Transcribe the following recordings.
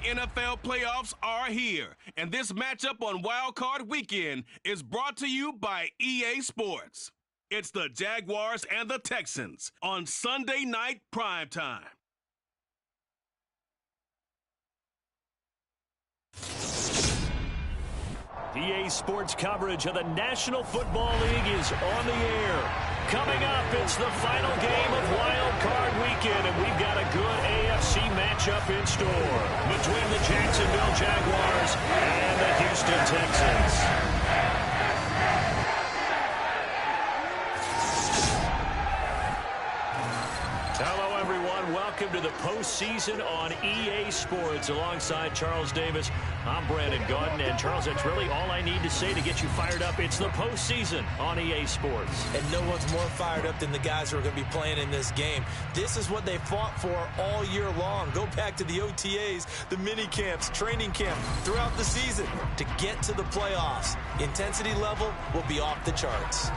NFL playoffs are here, and this matchup on Wild Card Weekend is brought to you by EA Sports. It's the Jaguars and the Texans on Sunday night primetime. EA Sports coverage of the National Football League is on the air. Coming up, it's the final game of Wild Card Weekend, and we've got a good AFC matchup in store between the Jacksonville Jaguars and the Houston Texans. Hello, everyone. Welcome to the postseason on EA Sports. Alongside Charles Davis, I'm Brandon Gaudin. And, Charles, that's really all I need to say to get you fired up. It's the postseason on EA Sports. And no one's more fired up than the guys who are going to be playing in this game. This is what they fought for all year long. Go back to the OTAs, the mini camps, training camp, throughout the season to get to the playoffs. Intensity level will be off the charts.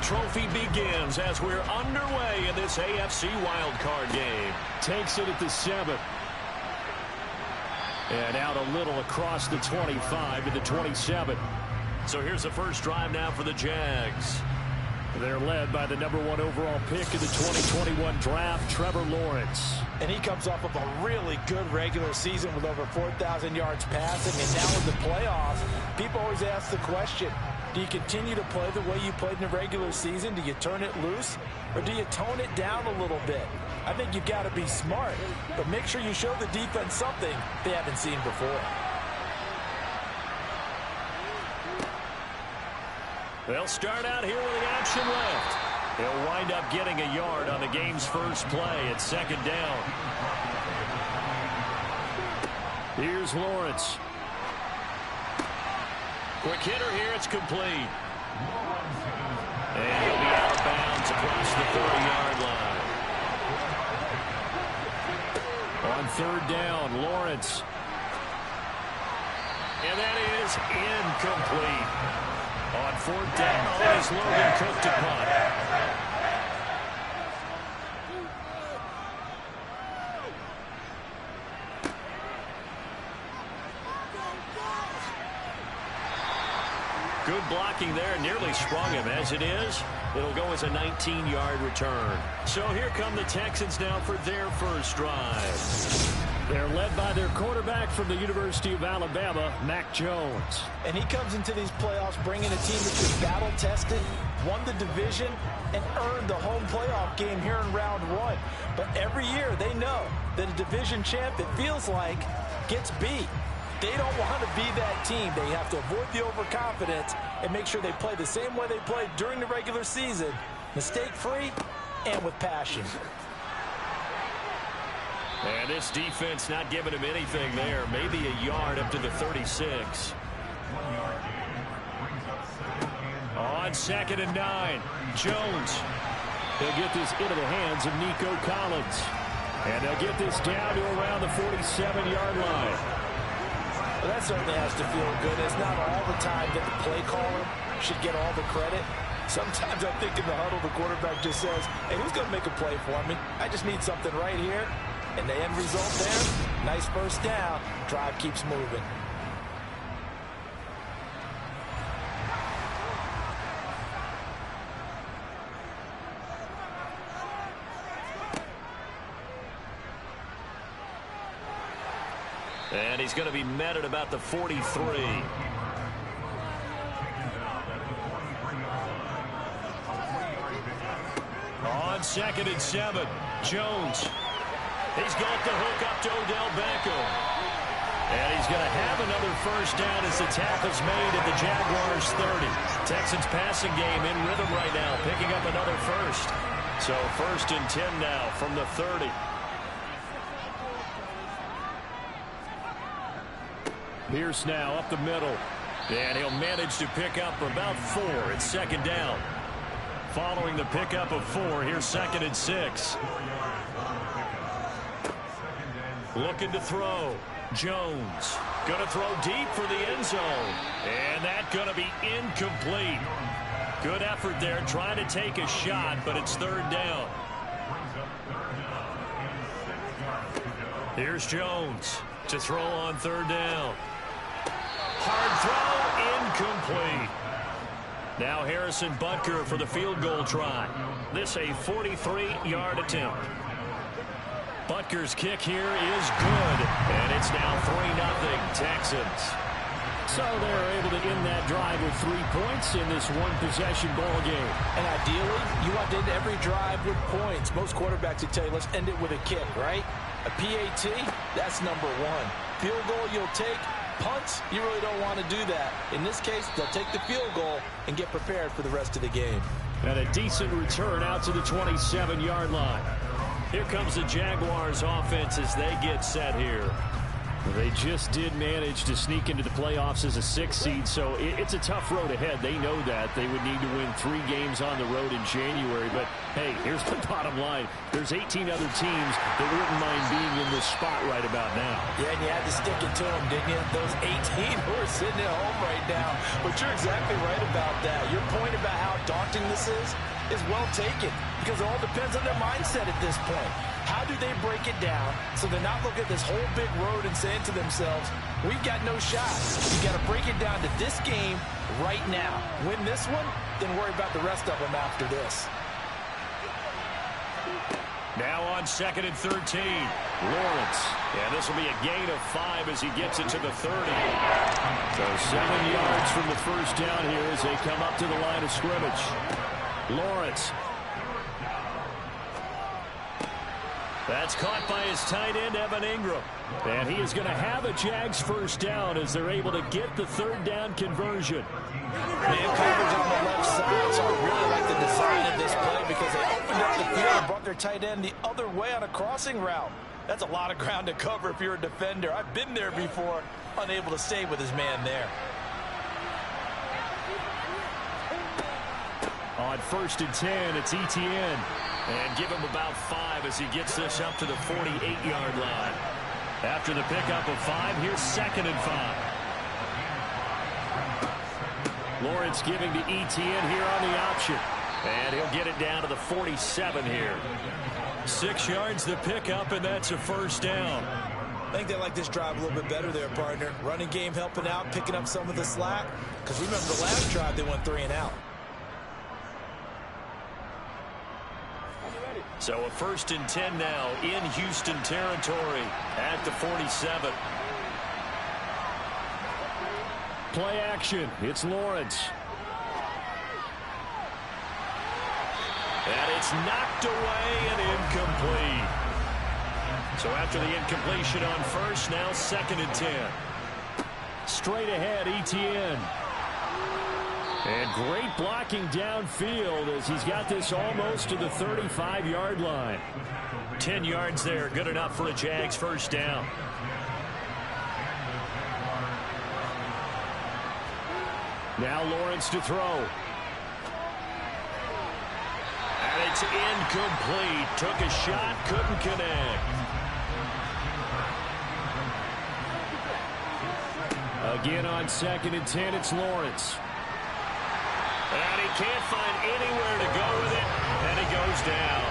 Trophy begins as we're underway in this AFC wildcard game. Takes it at the 7. And out a little across the 25 to the 27. So here's the first drive now for the Jags. They're led by the #1 overall pick in the 2021 draft, Trevor Lawrence. And he comes off of a really good regular season with over 4,000 yards passing. And now in the playoffs, people always ask the question, do you continue to play the way you played in the regular season? Do you turn it loose? Or do you tone it down a little bit? I think you've got to be smart, but make sure you show the defense something they haven't seen before. They'll start out here with the option left. He'll wind up getting a yard on the game's first play at second down. Here's Lawrence. Quick hitter here, it's complete. And he'll be out of bounds across the 30-yard line. On third down, Lawrence. And that is incomplete. On fourth down, is Logan Cook to punt. Good blocking there, nearly sprung him. As it is, it'll go as a 19-yard return. So here come the Texans now for their first drive. They're led by their quarterback from the University of Alabama, Mac Jones. And he comes into these playoffs bringing a team that's been battle-tested, won the division, and earned the home playoff game here in round 1. But every year they know that a division champ, it feels like, gets beat. They don't want to be that team. They have to avoid the overconfidence and make sure they play the same way they played during the regular season, mistake-free and with passion. And this defense not giving him anything there. Maybe a yard up to the 36. On 2nd and 9, Jones. He'll get this into the hands of Nico Collins. And they'll get this down to around the 47-yard line. Well, that certainly has to feel good. It's not all the time that the play caller should get all the credit. Sometimes I think in the huddle, the quarterback just says, hey, who's going to make a play for me? I just need something right here. And the end result there, nice first down. Drive keeps moving. And he's going to be met at about the 43. On 2nd and 7, Jones. He's got the hook up to Odell Beckham. And he's going to have another first down as the tackle's made at the Jaguars' 30. Texans passing game in rhythm right now, picking up another first. So 1st and 10 now from the 30. Pierce now up the middle. And he'll manage to pick up about 4. It's second down. Following the pickup of 4, here's 2nd and 6. Looking to throw. Jones. Going to throw deep for the end zone. And that's going to be incomplete. Good effort there, trying to take a shot, but it's 3rd down. Here's Jones to throw on 3rd down. Hard throw, incomplete. Now Harrison Butker for the field goal try. This a 43-yard attempt. Butker's kick here is good, and it's now 3-0 Texans. So they're able to end that drive with 3 points in this one-possession ball game. And ideally, you want to end every drive with points. Most quarterbacks would tell you, let's end it with a kick, right? A PAT, that's number 1. Field goal you'll take. Punts, you really don't want to do that. In this case, they'll take the field goal and get prepared for the rest of the game. And a decent return out to the 27-yard line. Here comes the Jaguars offense as they get set here. They just did manage to sneak into the playoffs as a 6th seed, so it's a tough road ahead. They know that. They would need to win 3 games on the road in January. But, hey, here's the bottom line. There's 18 other teams that wouldn't mind being in this spot right about now. Yeah, and you had to stick it to them, didn't you? Those 18 who are sitting at home right now. But you're exactly right about that. Your point about how daunting this is well taken, because it all depends on their mindset at this point. How do they break it down so they're not looking at this whole big road and saying to themselves, we've got no shot. You got to break it down to this game right now. Win this one, then worry about the rest of them after this. Now on 2nd and 13, Lawrence. And this will be a gain of 5 as he gets it to the 30. So 7 yards from the first down here as they come up to the line of scrimmage. Lawrence. That's caught by his tight end, Evan Ingram. And he is going to have a Jags first down as they're able to get the 3rd down conversion. Man coverage on the left side, so I really like the design of this play because they opened up the field and brought their tight end the other way on a crossing route. That's a lot of ground to cover if you're a defender. I've been there before, unable to stay with his man there. On 1st and 10, it's Etienne. And give him about 5 as he gets this up to the 48-yard line. After the pickup of 5, here's 2nd and 5. Lawrence giving to Etienne here on the option. And he'll get it down to the 47 here. 6 yards the pickup, and that's a first down. I think they like this drive a little bit better there, partner. Running game helping out, picking up some of the slack. Because remember the last drive, they went 3 and out. So a 1st and 10 now in Houston territory at the 47. Play action. It's Lawrence. And it's knocked away and incomplete. So after the incompletion on 1st, now 2nd and 10. Straight ahead, Etienne. And great blocking downfield as he's got this almost to the 35-yard line. 10 yards there, good enough for a Jags first down. Now Lawrence to throw. And it's incomplete. Took a shot, couldn't connect. Again on 2nd and 10, it's Lawrence. And he can't find anywhere to go with it, and he goes down.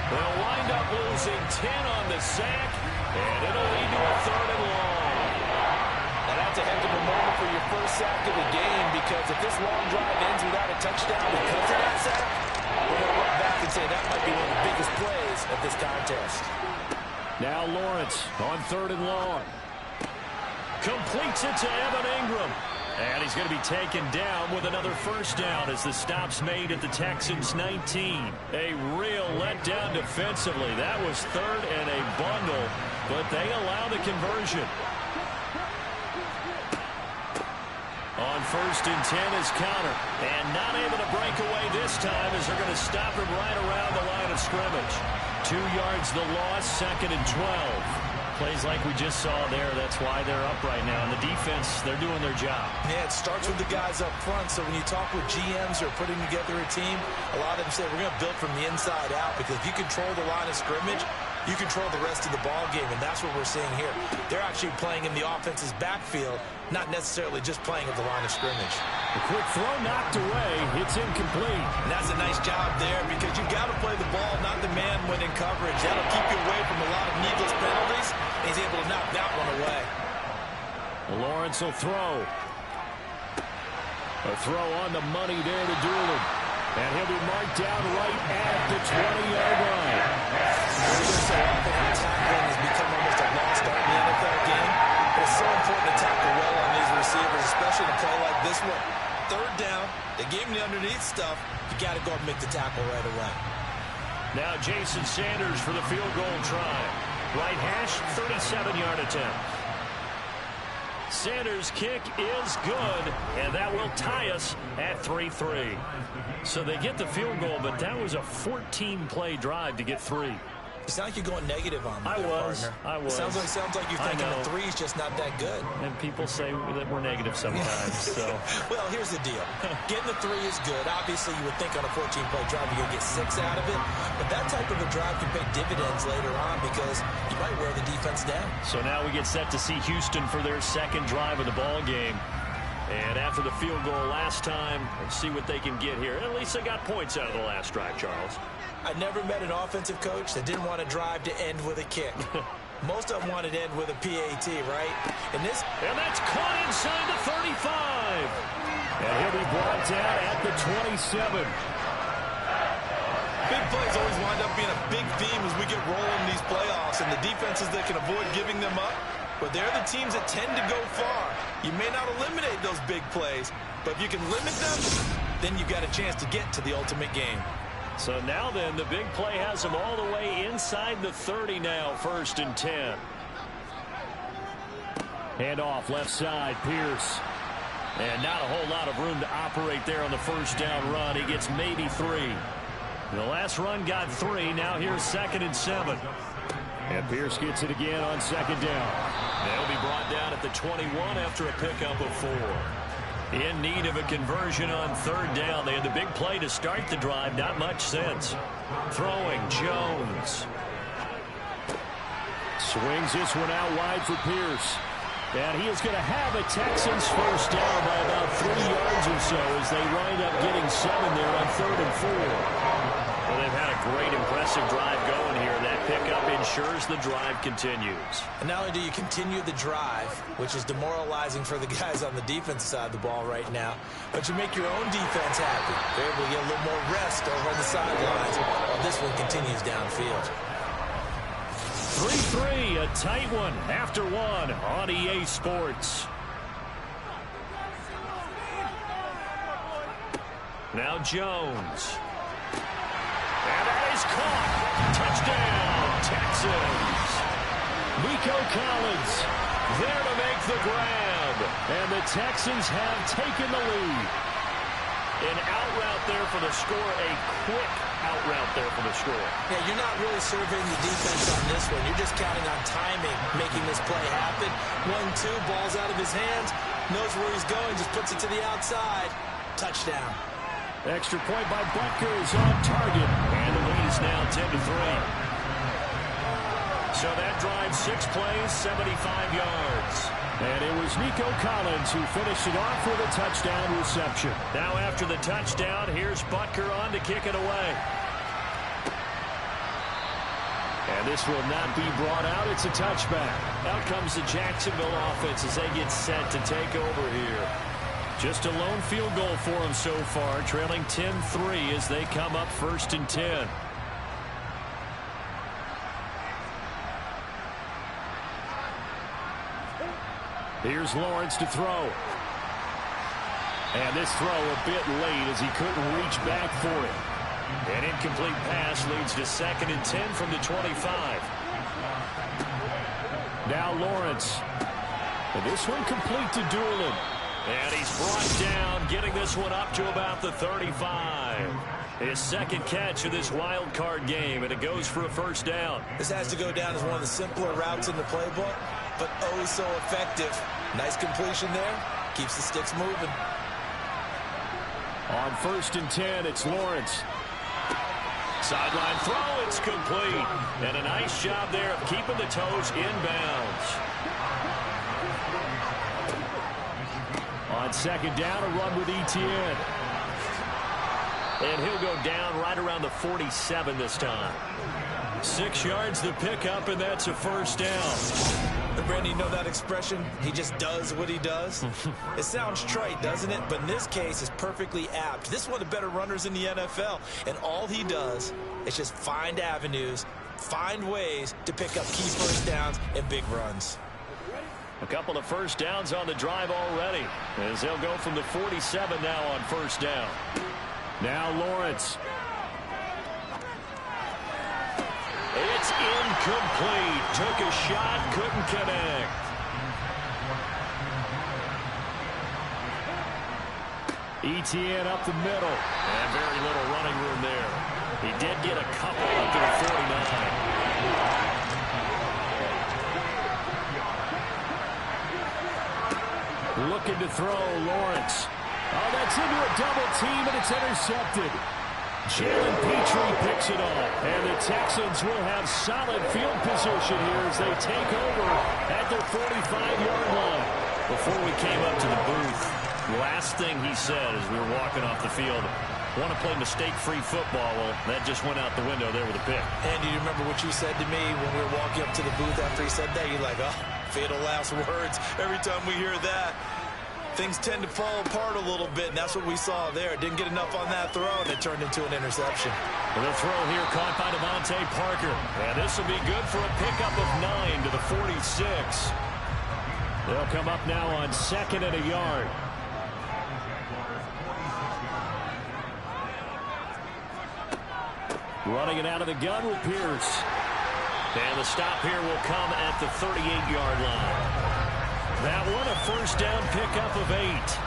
They'll wind up losing 10 on the sack, and it'll lead to a 3rd and long. Now that's a heck of a moment for your first sack of the game, because if this long drive ends without a touchdown because of that sack, we're going to look back and say that might be one of the biggest plays of this contest. Now Lawrence on 3rd and long. Completes it to Evan Ingram. And he's going to be taken down with another first down as the stop's made at the Texans 19. A real letdown defensively. That was 3rd and a bundle, but they allow the conversion. On 1st and 10 is Counter. And not able to break away this time as they're going to stop him right around the line of scrimmage. 2 yards the loss, 2nd and 12. Plays like we just saw there, that's why they're up right now. And the defense, they're doing their job. Yeah, it starts with the guys up front. So when you talk with GMs who are putting together a team, a lot of them say we're going to build from the inside out, because if you control the line of scrimmage, you control the rest of the ball game, and that's what we're seeing here. They're actually playing in the offense's backfield, not necessarily just playing at the line of scrimmage. A quick throw knocked away. It's incomplete. And that's a nice job there, because you've got to play the ball, not the man when in coverage. That'll keep you away from a lot of needless penalties. He's able to knock that one away. Lawrence will throw. A throw on the money there to Doolin. And he'll be marked down right at the 20-yard line. So often tackling has become almost a lost art in the NFL game. It's so important to tackle well on these receivers, especially in a play like this one. Third down, they gave him the underneath stuff. You got to go and make the tackle right away. Now Jason Sanders for the field goal try. Right hash, 37-yard attempt. Sanders' kick is good, and that will tie us at 3-3. So they get the field goal, but that was a 14-play drive to get 3. It sounds like you're going negative on me. I was. It sounds like you're thinking the 3's just not that good. And people say that we're negative sometimes. So. Well, here's the deal. Getting the 3 is good. Obviously, you would think on a 14-play drive you're going to get 6 out of it. But that type of a drive can pay dividends later on, because you might wear the defense down. So now we get set to see Houston for their second drive of the ball game. And after the field goal last time, let's see what they can get here. At least they got points out of the last drive, Charles. I never met an offensive coach that didn't want to drive to end with a kick. Most of them wanted to end with a PAT, right? And that's caught inside the 35. And he'll be brought down at the 27. Big plays always wind up being a big theme as we get rolling in these playoffs, and the defenses that can avoid giving them up, but they're the teams that tend to go far. You may not eliminate those big plays, but if you can limit them, then you've got a chance to get to the ultimate game. So now then, the big play has them all the way inside the 30 now, 1st and 10. Hand off left side, Pierce. And not a whole lot of room to operate there on the first down run. He gets maybe 3. The last run got 3. Now here's 2nd and 7. And Pierce gets it again on 2nd down. They'll be brought down at the 21 after a pickup of 4. In need of a conversion on 3rd down. They had the big play to start the drive. Not much sense. Throwing, Jones. Swings this one out wide for Pierce. And he is going to have a Texans first down by about 3 yards or so as they wind up getting 7 there on 3rd and 4. Well, they've had a great, impressive drive going here. That pickup ensures the drive continues. And not only do you continue the drive, which is demoralizing for the guys on the defensive side of the ball right now, but you make your own defense happy. They're able to get a little more rest over on the sidelines while this one continues downfield. 3-3, a tight one after 1 on EA Sports. Now Jones. And that is caught. Touchdown, Texans. Nico Collins there to make the grab. And the Texans have taken the lead. An out route there for the score, a quick out route there for the score. Yeah, you're not really surveying the defense on this one. You're just counting on timing, making this play happen. 1-2, ball's out of his hands, knows where he's going, just puts it to the outside. Touchdown. Extra point by Butker is on target, and the lead is now 10-3. So that drive, 6 plays, 75 yards. And it was Nico Collins who finished it off with a touchdown reception. Now after the touchdown, here's Butker on to kick it away. And this will not be brought out. It's a touchback. Out comes the Jacksonville offense as they get set to take over here. Just a lone field goal for them so far, trailing 10-3 as they come up 1st and 10. Here's Lawrence to throw. And this throw a bit late as he couldn't reach back for it. An incomplete pass leads to 2nd and 10 from the 25. Now Lawrence. And this one complete to Doolin. And he's brought down, getting this one up to about the 35. His second catch of this wild card game, and it goes for a first down. This has to go down as one of the simpler routes in the playbook, but oh so effective. Nice completion there. Keeps the sticks moving. On 1st and 10, it's Lawrence. Sideline throw, it's complete. And a nice job there of keeping the toes inbounds. On 2nd down, a run with Etienne. And he'll go down right around the 47 this time. 6 yards the pickup, and that's a first down. Brandon, you know that expression? He just does what he does. It sounds trite, doesn't it? But in this case, it's perfectly apt. This is one of the better runners in the NFL. And all he does is just find avenues, find ways to pick up key first downs and big runs. A couple of first downs on the drive already, as they'll go from the 47 now on 1st down. Now Lawrence. It's incomplete. Took a shot, couldn't connect. Etienne up the middle. And very little running room there. He did get a couple up to the 49. Looking to throw, Lawrence. Oh, that's into a double team, and it's intercepted. Jalen Petrie picks it off, and the Texans will have solid field position here as they take over at their 45-yard line. Before we came up to the booth, the last thing he said as we were walking off the field, want to play mistake-free football. Well, that just went out the window there with a pick. Andy, you remember what you said to me when we were walking up to the booth after he said that? You're like, oh, fatal last words. Every time we hear that, things tend to fall apart a little bit, and that's what we saw there. Didn't get enough on that throw, and it turned into an interception. The throw here caught by Devontae Parker. And this will be good for a pickup of 9 to the 46. They'll come up now on 2nd and a yard. Running it out of the gun with Pierce. And the stop here will come at the 38-yard line. That one a first down pickup of 8.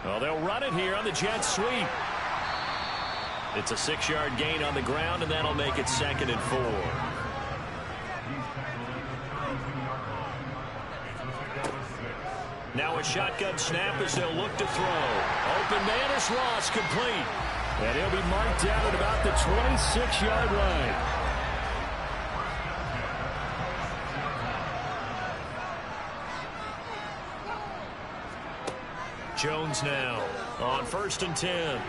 Well, they'll run it here on the jet sweep. It's a 6-yard gain on the ground, and that'll make it 2nd and 4. Now a shotgun snap as they'll look to throw. Open man is Ross, complete. And he'll be marked down at about the 26-yard line. Jones now on 1st and 10. And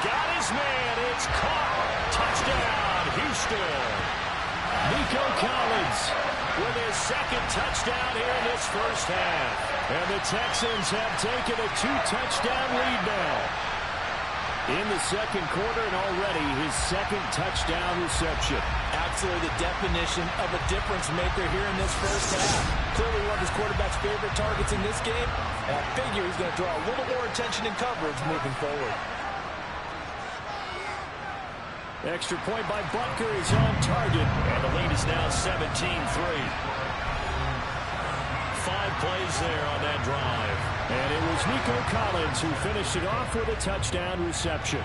got his man. It's caught. Touchdown, Houston. Nico Collins with his 2nd touchdown here in this first half. And the Texans have taken a 2-touchdown lead now in the 2nd quarter, and already his 2nd touchdown reception. Absolutely the definition of a difference maker here in this first half. Clearly one of his quarterback's favorite targets in this game, and I figure he's going to draw a little more attention and coverage moving forward. Extra point by Butker is on target, and the lead is now 17-3. 5 plays there on that drive. And it was Nico Collins who finished it off with a touchdown reception.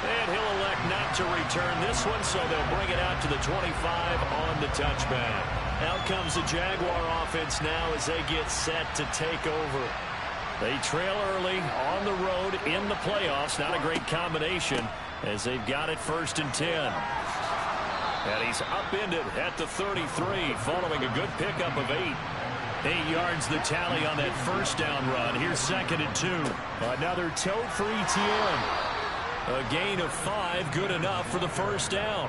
And he'll elect not to return this one, so they'll bring it out to the 25 on the touchback. Out comes the Jaguar offense now as they get set to take over. They trail early on the road in the playoffs. Not a great combination as they've got it 1st and 10. And he's upended at the 33 following a good pickup of 8. 8 yards the tally on that first down run. Here's 2nd and 2. Another tote for Etienne. A gain of 5, good enough for the first down.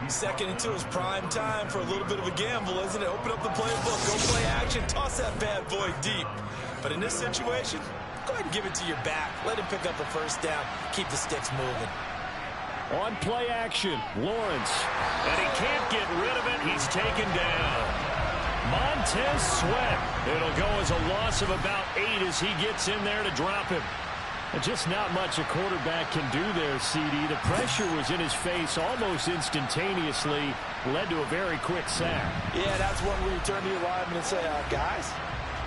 2nd and 2 is prime time for a little bit of a gamble, isn't it? Open up the playbook, go play action, toss that bad boy deep. But in this situation, go ahead and give it to your back. Let him pick up a first down, keep the sticks moving. On play action, Lawrence. And he can't get rid of it. He's taken down. Montez Sweat. It'll go as a loss of about 8 as he gets in there to drop him. And just not much a quarterback can do there, CD. The pressure was in his face almost instantaneously, led to a very quick sack. Yeah, that's one where you turn to your lineman and say, guys,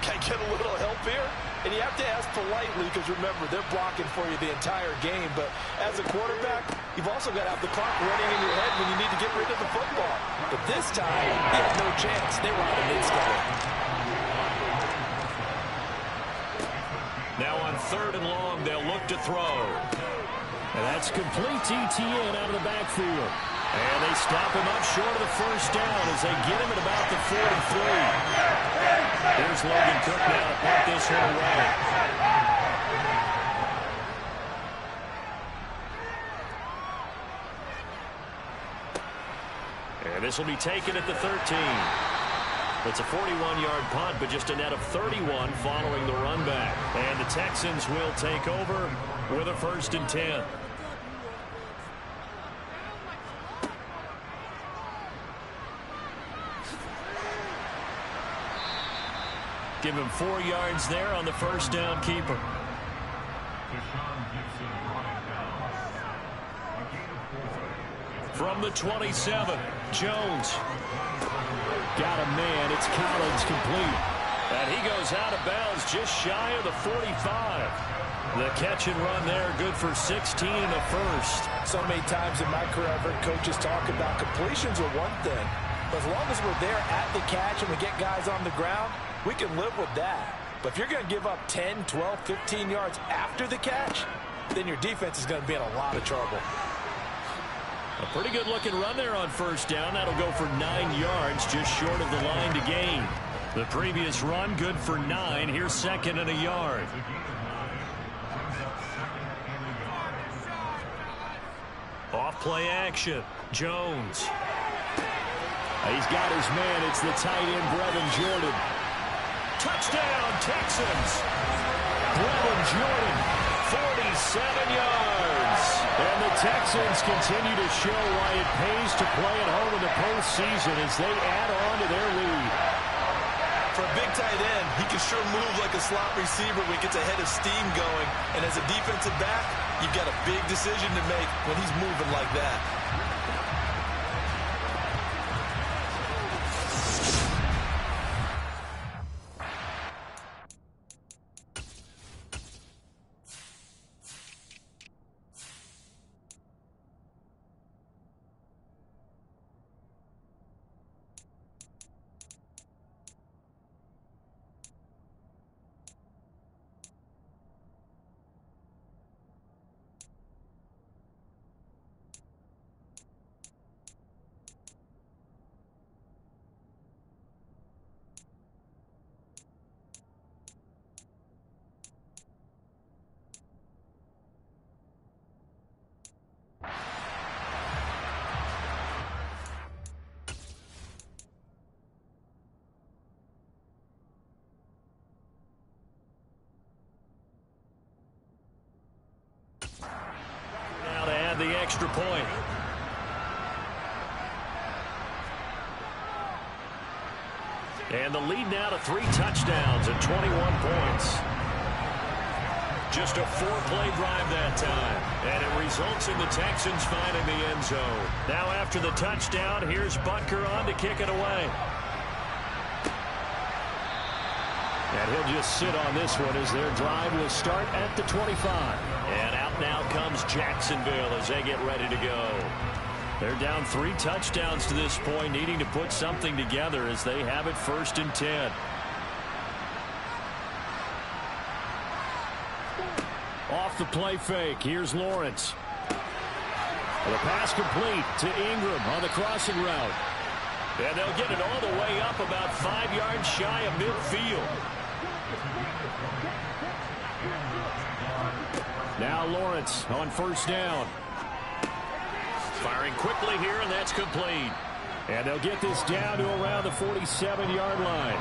can I get a little help here? And you have to ask politely because, remember, they're blocking for you the entire game. But as a quarterback, you've also got to have the clock running in your head when you need to get rid of the football. But this time, he had no chance. They were on him instantly. Now on 3rd and long, they'll look to throw. And that's complete ETN out of the backfield. And they stop him up short of the first down as they get him at about the 43. Here's Logan Cook now to punt this one away. And this will be taken at the 13. It's a 41-yard punt, but just a net of 31 following the run back. And the Texans will take over with a 1st and 10. Give him 4 yards there on the first down keeper. From the 27, Jones. Got a man. It's Collins complete. And he goes out of bounds just shy of the 45. The catch and run there, good for 16 and a first. So many times in my career, I've heard coaches talk about completions are one thing. But as long as we're there at the catch and we get guys on the ground, we can live with that. But if you're going to give up 10, 12, 15 yards after the catch, then your defense is going to be in a lot of trouble. A pretty good-looking run there on first down. That'll go for 9 yards, just short of the line to gain. The previous run, good for 9. Here's 2nd and a yard. Off-play action. Jones. He's got his man. It's the tight end, Brevin Jordan. Touchdown, Texans. Brevin Jordan, 47 yards. And the Texans continue to show why it pays to play at home in the postseason as they add on to their lead. For a big tight end, he can sure move like a slot receiver when he gets a head of steam going. And as a defensive back, you've got a big decision to make when he's moving like that. The extra point. And the lead now to 3 touchdowns and 21 points. Just a 4-play drive that time. And it results in the Texans finding the end zone. Now after the touchdown, here's Butker on to kick it away. And he'll just sit on this one as their drive will start at the 25. And out now comes Jacksonville as they get ready to go. They're down 3 touchdowns to this point, needing to put something together as they have it 1st and 10. Off the play fake, here's Lawrence. The pass complete to Ingram on the crossing route. And they'll get it all the way up about 5 yards shy of midfield. Now Lawrence on 1st down. Firing quickly here, and that's complete. And they'll get this down to around the 47-yard line.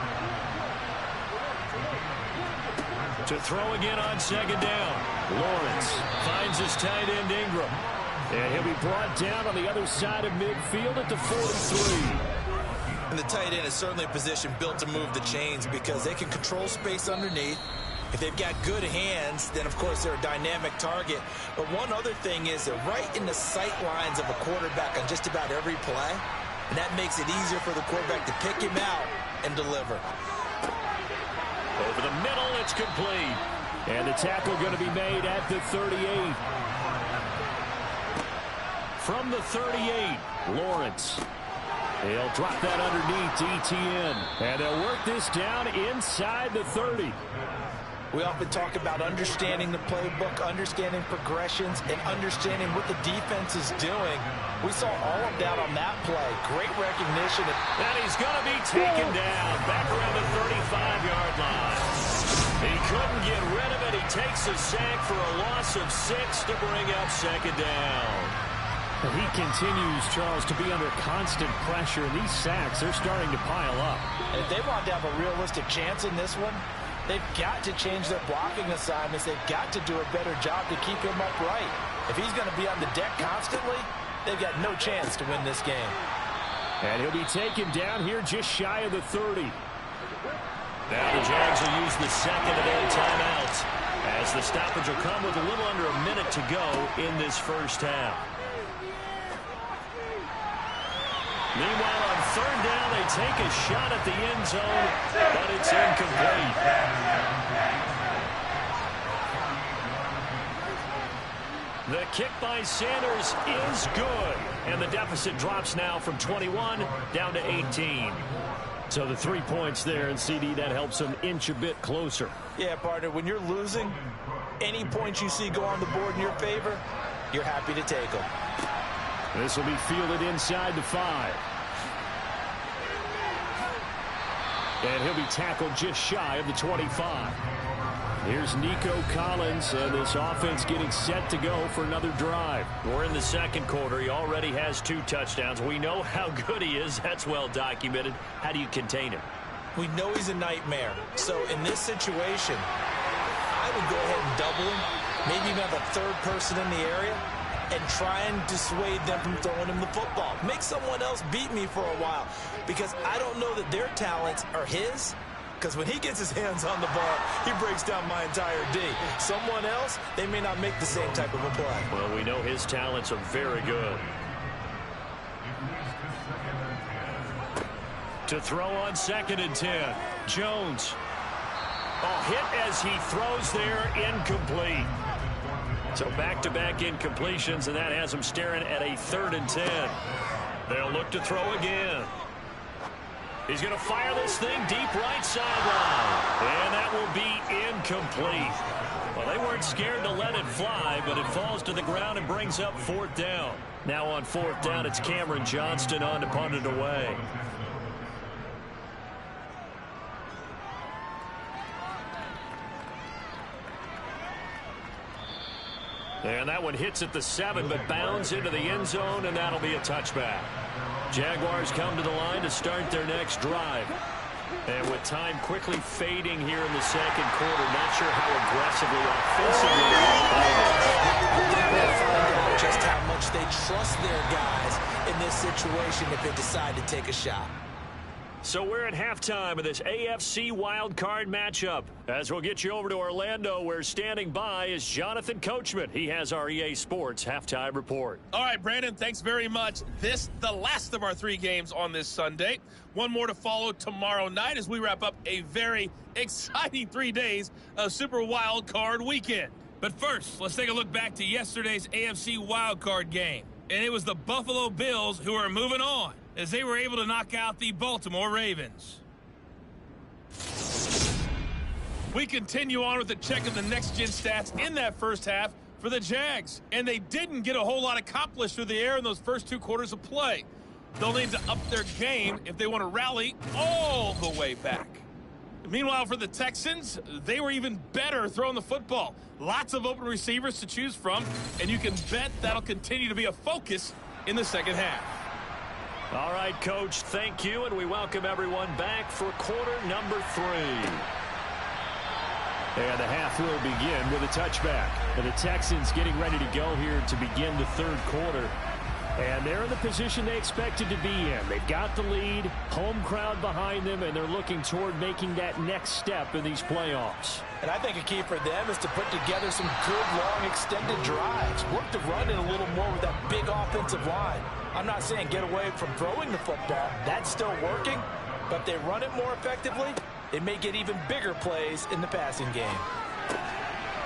To throw again on 2nd down. Lawrence finds his tight end Ingram. And he'll be brought down on the other side of midfield at the 43. And the tight end is certainly a position built to move the chains because they can control space underneath. If they've got good hands, then, of course, they're a dynamic target. But one other thing is they're right in the sight lines of a quarterback on just about every play, and that makes it easier for the quarterback to pick him out and deliver. Over the middle, it's complete. And the tackle going to be made at the 38. From the 38, Lawrence. He'll drop that underneath DTN. And they'll work this down inside the 30. We often talk about understanding the playbook, understanding progressions, and understanding what the defense is doing. We saw all of that on that play. Great recognition. And he's going to be taken down back around the 35-yard line. He couldn't get rid of it. He takes a sack for a loss of 6 to bring up second down. And he continues, Charles, to be under constant pressure. And these sacks, they're starting to pile up. And if they want to have a realistic chance in this one, they've got to change their blocking assignments. They've got to do a better job to keep him upright. If he's going to be on the deck constantly, they've got no chance to win this game. And he'll be taken down here just shy of the 30. Now the Jags will use the second of their timeouts, as the stoppage will come with a little under a minute to go in this first half. Meanwhile, on third down, they take a shot at the end zone, but it's incomplete. The kick by Sanders is good, and the deficit drops now from 21 down to 18. So the 3 points there, and CD, that helps them inch a bit closer. Yeah, partner, when you're losing, any points you see go on the board in your favor, you're happy to take them. This will be fielded inside the 5. And he'll be tackled just shy of the 25. Here's Nico Collins, and this offense getting set to go for another drive. We're in the second quarter. He already has 2 touchdowns. We know how good he is. That's well documented. How do you contain him? We know he's a nightmare. So in this situation, I would go ahead and double him, maybe even have a third person in the area, and try and dissuade them from throwing him the football. Make someone else beat me for a while, because I don't know that their talents are his, because when he gets his hands on the ball, he breaks down my entire D. Someone else, they may not make the same type of a play. Well, we know his talents are very good. To throw on 2nd and 10, Jones. A hit as he throws there, incomplete. So back-to-back incompletions, and that has him staring at a 3rd and 10. They'll look to throw again. He's going to fire this thing deep right sideline. And that will be incomplete. Well, they weren't scared to let it fly, but it falls to the ground and brings up 4th down. Now on 4th down, it's Cameron Johnston on to punt it away. And that one hits at the 7, but bounds into the end zone, and that'll be a touchback. Jaguars come to the line to start their next drive. And with time quickly fading here in the second quarter, not sure how aggressively, offensively They'll find out just how much they trust their guys in this situation if they decide to take a shot. So we're at halftime of this AFC wildcard matchup. As we'll get you over to Orlando, where standing by is Jonathan Coachman. He has our EA Sports halftime report. All right, Brandon, thanks very much. This, the last of our 3 games on this Sunday. One more to follow tomorrow night as we wrap up a very exciting 3 days of Super Wildcard Weekend. But first, let's take a look back to yesterday's AFC wildcard game. And it was the Buffalo Bills who are moving on, as they were able to knock out the Baltimore Ravens. We continue on with the check of the next-gen stats in that first half for the Jags. And they didn't get a whole lot accomplished through the air in those first 2 quarters of play. They'll need to up their game if they want to rally all the way back. Meanwhile, for the Texans, they were even better throwing the football. Lots of open receivers to choose from, and you can bet that'll continue to be a focus in the second half. All right, Coach, thank you, and we welcome everyone back for quarter number 3. And the half will begin with a touchback. And the Texans getting ready to go here to begin the third quarter. And they're in the position they expected to be in. They've got the lead, home crowd behind them, and they're looking toward making that next step in these playoffs. And I think a key for them is to put together some good, long, extended drives. Work the run in a little more with that big offensive line. I'm not saying get away from throwing the football. That's still working. But if they run it more effectively, they may get even bigger plays in the passing game.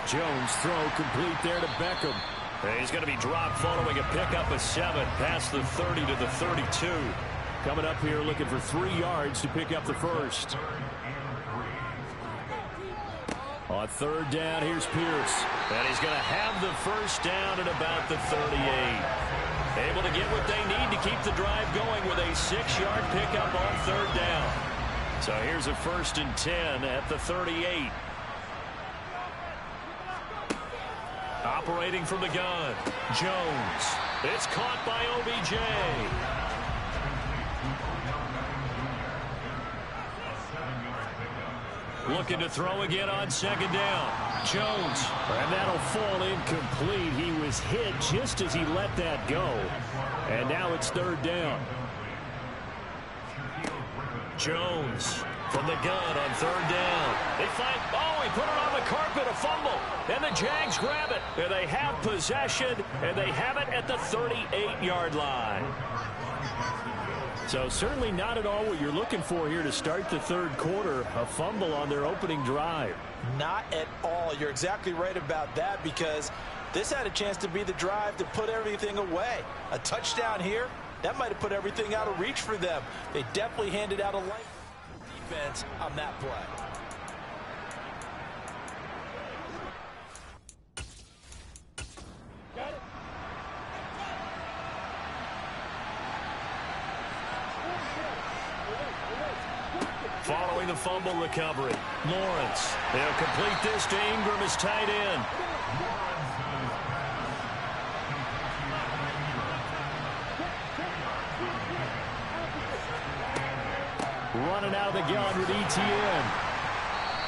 Jones throw complete there to Beckham. And he's going to be dropped following a pickup of 7 past the 30 to the 32. Coming up here looking for 3 yards to pick up the first. On third down, here's Pierce. And he's going to have the first down at about the 38. Able to get what they need to keep the drive going with a 6-yard pickup on third down. So here's a 1st and 10 at the 38. Operating from the gun, Jones. It's caught by OBJ. Looking to throw again on 2nd down. Jones. And that'll fall incomplete. He was hit just as he let that go. And now it's 3rd down. Jones from the gun on 3rd down. They find, he put it on the carpet, a fumble. And the Jags grab it. And they have possession, and they have it at the 38-yard line. So certainly not at all what you're looking for here to start the 3rd quarter. A fumble on their opening drive. Not at all. You're exactly right about that, because this had a chance to be the drive to put everything away. A touchdown here, that might have put everything out of reach for them. They definitely handed out a light defense on that play. Following the fumble recovery, Lawrence. They'll complete this to Ingram as tight end. Running out of the gun with ETN.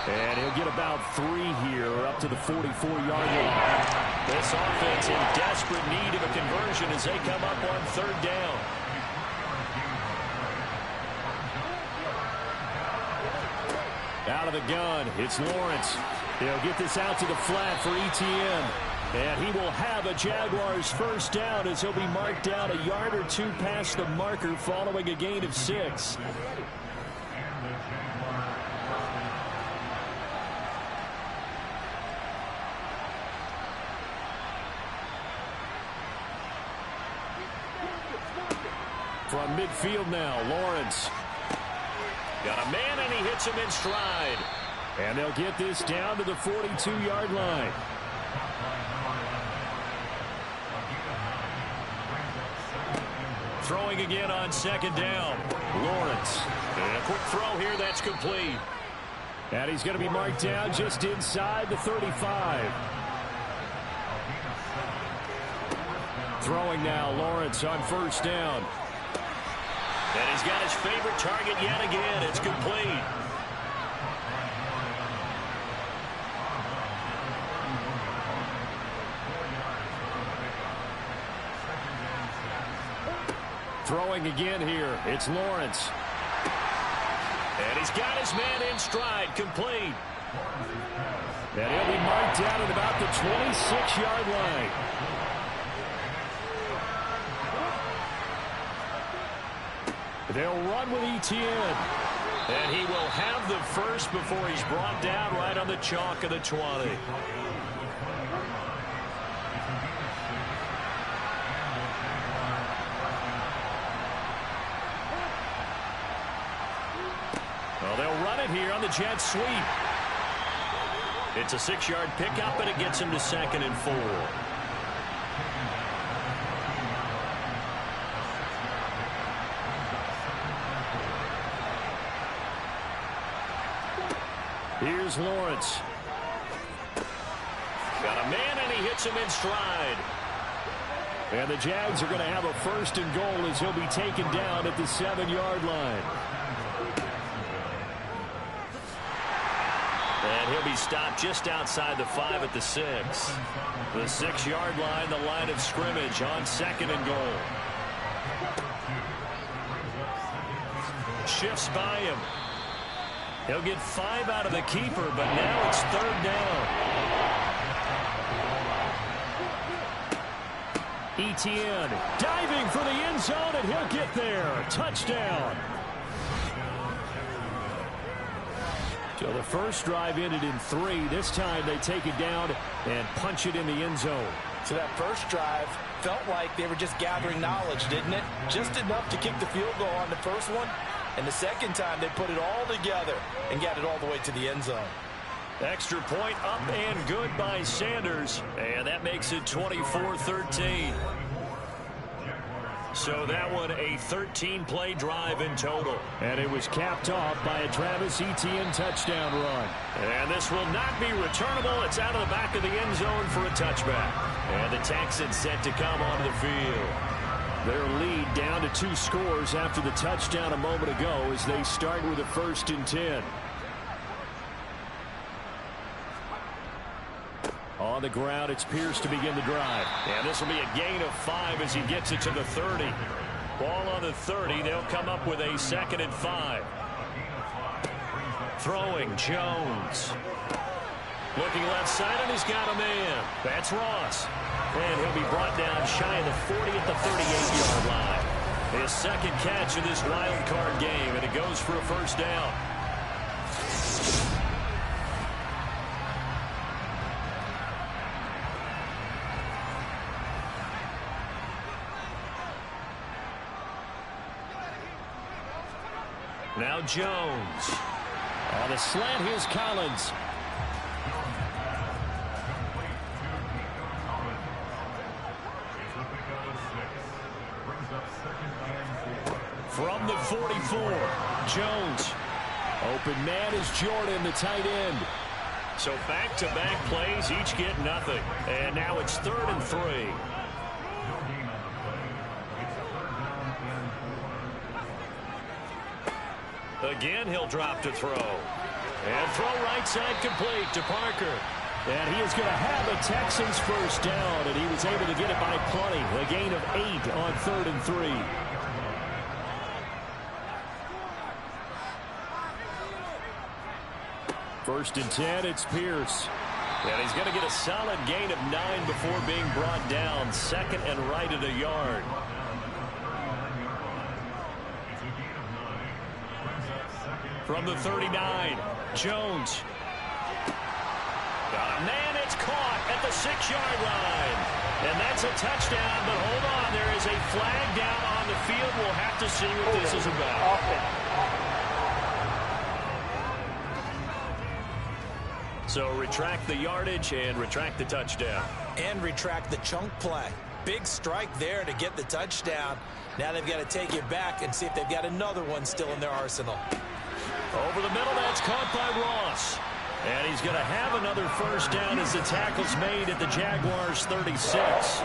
And he'll get about 3 here up to the 44-yard line. This offense in desperate need of a conversion as they come up on 3rd down. Out of the gun, it's Lawrence. He'll get this out to the flat for ETN. And he will have a Jaguars 1st down as he'll be marked down a yard or 2 past the marker following a gain of 6. From midfield now, Lawrence. Got a man, and he hits him in stride. And they'll get this down to the 42-yard line. Throwing again on 2nd down. Lawrence. And a quick throw here that's complete. And he's going to be marked down just inside the 35. Throwing now, Lawrence on 1st down. And he's got his favorite target yet again. It's complete. Throwing again here. It's Lawrence. And he's got his man in stride. Complete. And he'll be marked down at about the 26-yard line. They'll run with ETN. And he will have the first before he's brought down right on the chalk of the 20. Well, they'll run it here on the jet sweep. It's a 6-yard pickup, and it gets him to 2nd and 4. Here's Lawrence. Got a man, and he hits him in stride. And the Jags are going to have a 1st and goal as he'll be taken down at the 7-yard line. And he'll be stopped just outside the 5 at the 6. The 6-yard line, the line of scrimmage on 2nd and goal. Shifts by him. He'll get 5 out of the keeper, but now it's 3rd down. Etienne diving for the end zone, and he'll get there. Touchdown. So the first drive ended in 3. This time they take it down and punch it in the end zone. So that first drive felt like they were just gathering knowledge, didn't it? Just enough to kick the field goal on the first one. And the second time they put it all together and got it all the way to the end zone. Extra point up and good by Sanders. And that makes it 24-13. So that one a 13-play drive in total. And it was capped off by a Travis Etienne touchdown run. And this will not be returnable. It's out of the back of the end zone for a touchback. And the Texans set to come onto the field. Their lead down to 2 scores after the touchdown a moment ago as they start with a 1st and 10. On the ground, it's Pierce to begin the drive. And this will be a gain of 5 as he gets it to the 30. Ball on the 30. They'll come up with a 2nd and 5. Throwing, Jones. Looking left side, and he's got a man. That's Ross. And he'll be brought down shy of the 40 at the 38-yard line. His 2nd catch of this wild card game, and it goes for a 1st down. Now Jones. On the slant, here's Collins. From the 44, Jones. Open man is Jordan, the tight end. So back-to-back plays, each get nothing. And now it's 3rd and 3. Again, he'll drop to throw. And throw right side complete to Parker. And he is going to have a Texans 1st down, and he was able to get it by plenty. A gain of 8 on 3rd and 3. First and 10, it's Pierce. And he's going to get a solid gain of 9 before being brought down. 2nd and right at a yard. From the 39, Jones. Got a man, it's caught at the 6-yard line. And that's a touchdown, but hold on, there is a flag down on the field. We'll have to see what this is about. So retract the yardage and retract the touchdown. And retract the chunk play. Big strike there to get the touchdown. Now they've got to take it back and see if they've got another one still in their arsenal. Over the middle, that's caught by Ross. And he's going to have another 1st down as the tackle's made at the Jaguars' 36.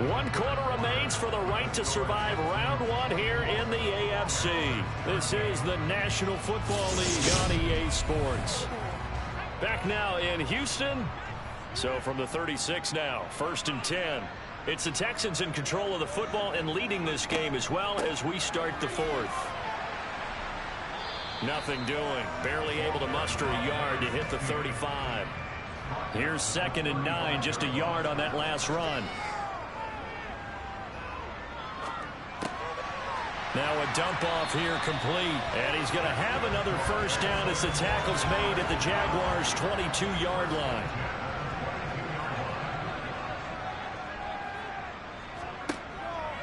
One quarter remains for the right to survive round 1 here in the AFC. This is the National Football League on EA Sports. Back now in Houston. So from the 36 now, 1st and 10. It's the Texans in control of the football and leading this game as well as we start the 4th. Nothing doing. Barely able to muster a yard to hit the 35. Here's 2nd and 9, just a yard on that last run. Now a dump off here complete. And he's going to have another 1st down as the tackle's made at the Jaguars' 22-yard line.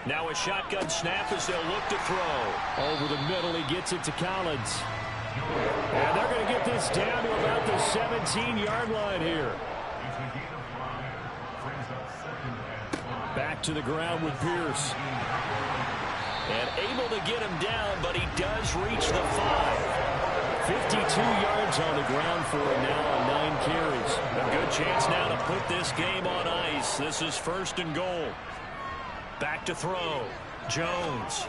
Now a shotgun snap as they'll look to throw. Over the middle, he gets it to Collins. And they're going to get this down to about the 17-yard line here. Back to the ground with Pierce. And able to get him down, but he does reach the 5. 52 yards on the ground for him now on 9 carries. A good chance now to put this game on ice. This is 1st and goal. Back to throw. Jones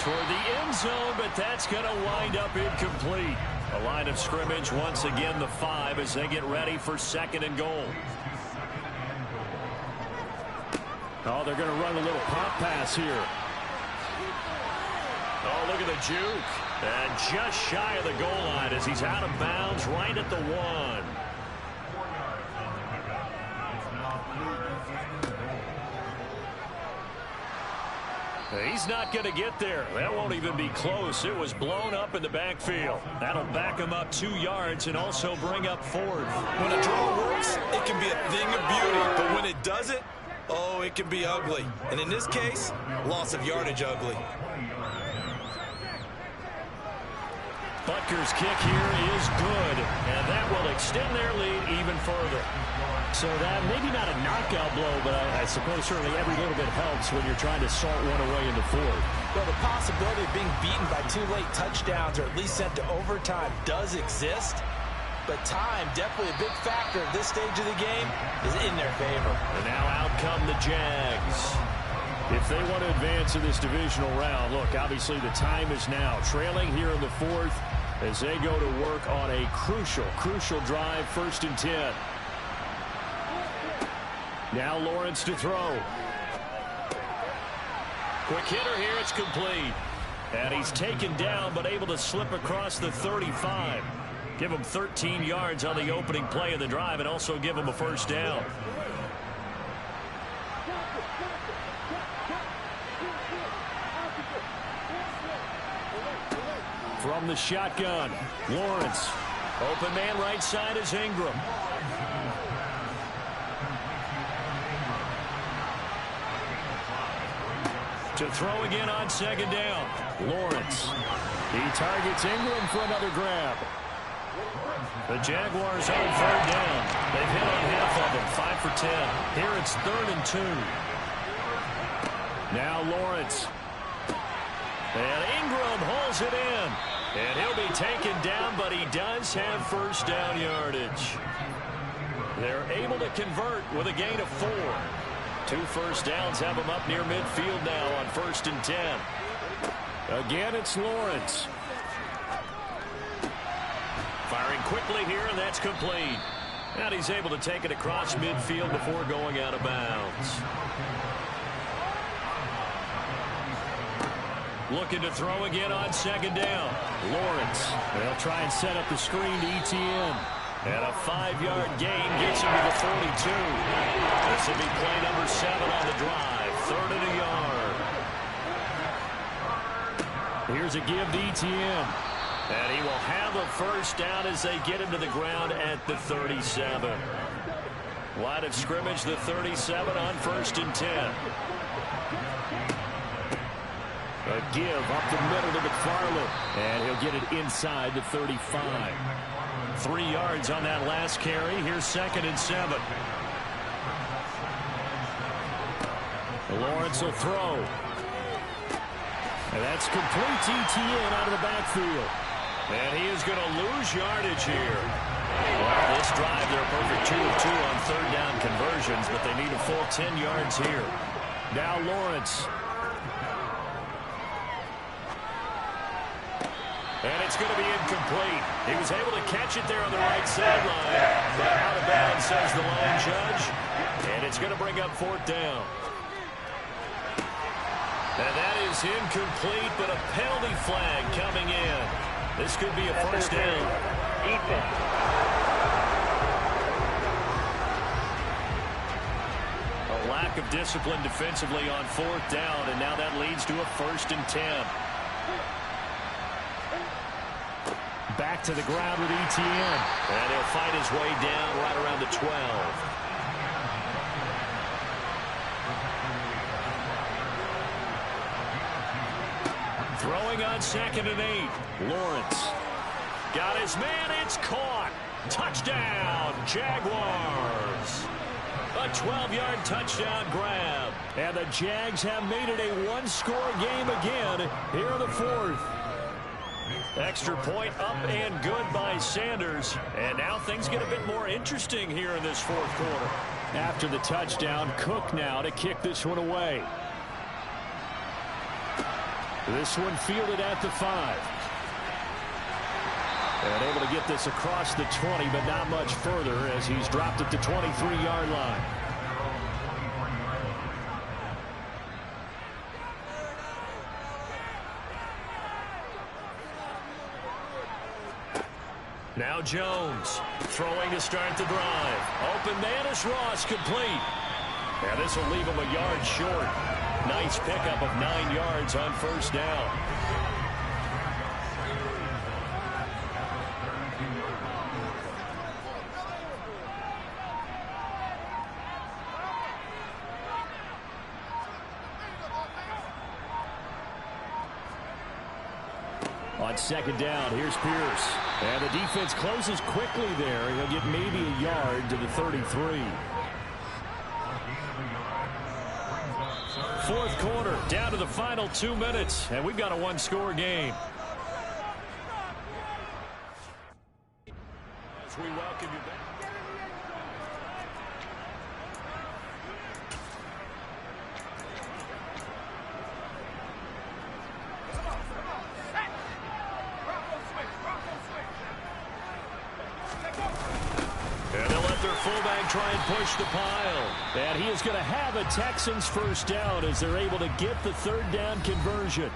toward the end zone, but that's going to wind up incomplete. A line of scrimmage once again, the 5 as they get ready for 2nd and goal. Oh, they're going to run a little pop pass here. Oh, look at the juke. And just shy of the goal line as he's out of bounds right at the 1. He's not going to get there. That won't even be close. It was blown up in the backfield. That'll back him up 2 yards and also bring up 4th. When a draw works, it can be a thing of beauty. But when it doesn't, oh, it can be ugly. And in this case, loss of yardage ugly. Butker's kick here is good, and that will extend their lead even further. So that maybe not a knockout blow, but I suppose certainly every little bit helps when you're trying to salt one away in the 4th. Well, the possibility of being beaten by 2 late touchdowns or at least sent to overtime does exist, but time, definitely a big factor at this stage of the game, is in their favor. And now out come the Jags. If they want to advance in this divisional round, look, obviously the time is now. Trailing here in the 4th as they go to work on a crucial drive, 1st and 10. Now Lawrence to throw. Quick hitter here, it's complete. And he's taken down but able to slip across the 35. Give him 13 yards on the opening play of the drive and also give him a 1st down. From the shotgun, Lawrence. Open man right side is Ingram. To throw again on 2nd down. Lawrence. He targets Ingram for another grab. The Jaguars on 3rd down. They've hit on half of them, 5 for 10. Here it's 3rd and 2. Now Lawrence. And Ingram holds it in. And he'll be taken down, but he does have 1st down yardage. They're able to convert with a gain of 4. 2 1st downs have him up near midfield now on 1st and 10. Again, it's Lawrence. Firing quickly here, and that's complete. And he's able to take it across midfield before going out of bounds. Looking to throw again on 2nd down. Lawrence. They'll try and set up the screen to ETN. And a 5-yard gain gets him to the 42. This will be play number 7 on the drive. 3rd and a yard. Here's a give to ETN. And he will have a 1st down as they get him to the ground at the 37. Line of scrimmage, the 37 on 1st and 10. A give up the middle to McFarland. And he'll get it inside the 35. 3 yards on that last carry. Here's 2nd and 7. Lawrence will throw. And that's complete to ETN out of the backfield. And he is going to lose yardage here. Well, this drive, they're a perfect 2 of 2 on 3rd down conversions, but they need a full 10 yards here. Now Lawrence. And it's going to be incomplete. He was able to catch it there on the right sideline, but out of bounds, says the line judge. And it's going to bring up 4th down. And that is incomplete, but a penalty flag coming in. This could be a 1st down. A lack of discipline defensively on 4th down, and now that leads to a 1st and 10. Back to the ground with ETN. And he'll fight his way down right around the 12. Throwing on 2nd and 8. Lawrence. Got his man. It's caught. Touchdown, Jaguars. A 12-yard touchdown grab. And the Jags have made it a 1-score game again here in the 4th. Extra point up and good by Sanders. And now things get a bit more interesting here in this 4th quarter. After the touchdown, Cook now to kick this one away. This one fielded at the 5. And able to get this across the 20, but not much further as he's dropped it to 23-yard line. Now Jones throwing to start the drive. Open man is Ross, complete. And this will leave him a yard short. Nice pickup of 9 yards on first down. On second down, here's Pierce. And the defense closes quickly there. He'll get maybe a yard to the 33. Fourth quarter, down to the final 2 minutes, and we've got a one-score game. As we welcome you back. Fullback try and push the pile. And he is going to have a Texans first down as they're able to get the third down conversion.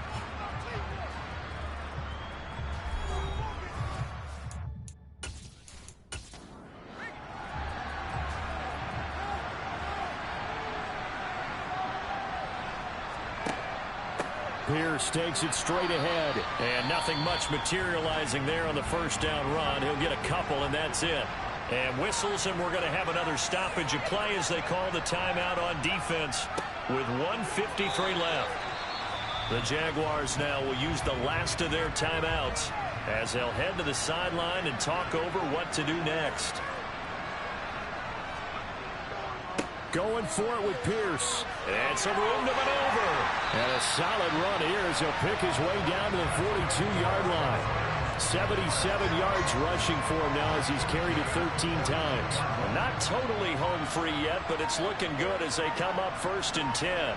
Pierce takes it straight ahead. And nothing much materializing there on the first down run. He'll get a couple, and that's it. And whistles, and we're going to have another stoppage of play as they call the timeout on defense with 1:53 left. The Jaguars now will use the last of their timeouts as they'll head to the sideline and talk over what to do next. Going for it with Pierce. And some room to maneuver. And a solid run here as he'll pick his way down to the 42-yard line. 77 yards rushing for him now as he's carried it 13 times. Well, not totally home free yet, but it's looking good as they come up 1st and 10.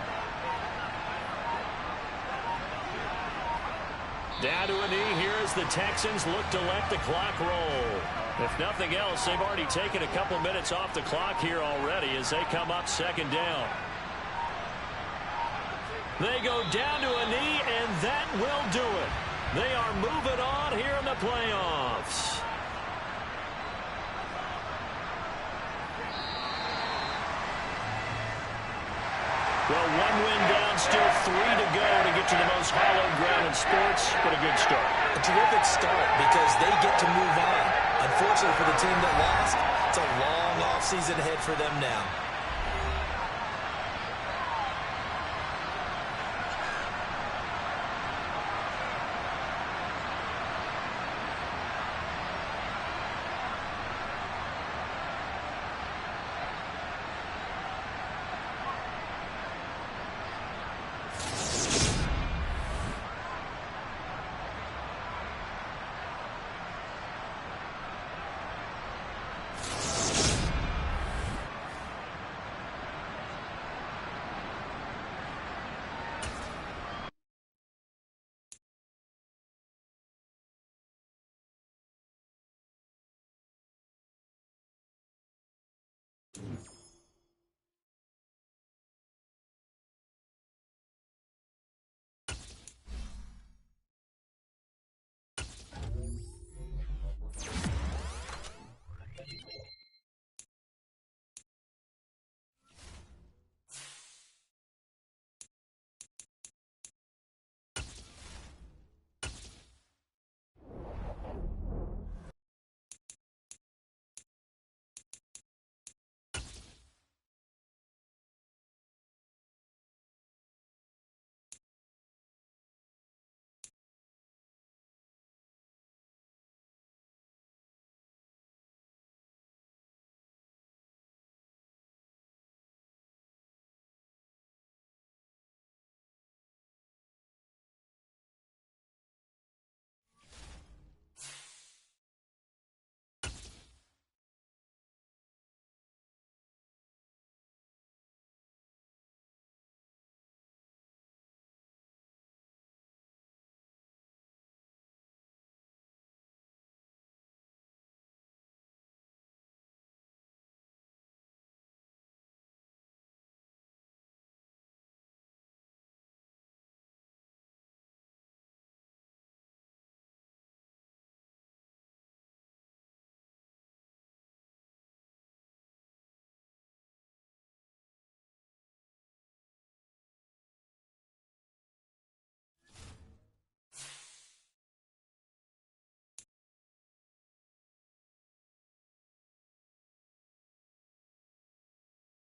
Down to a knee here as the Texans look to let the clock roll. If nothing else, they've already taken a couple minutes off the clock here already as they come up 2nd down. They go down to a knee, and that will do it. They are moving on here in the playoffs. Well, 1 win down, still 3 to go to get to the most hallowed ground in sports, but a good start. A terrific start because they get to move on. Unfortunately for the team that lost, it's a long offseason ahead for them now.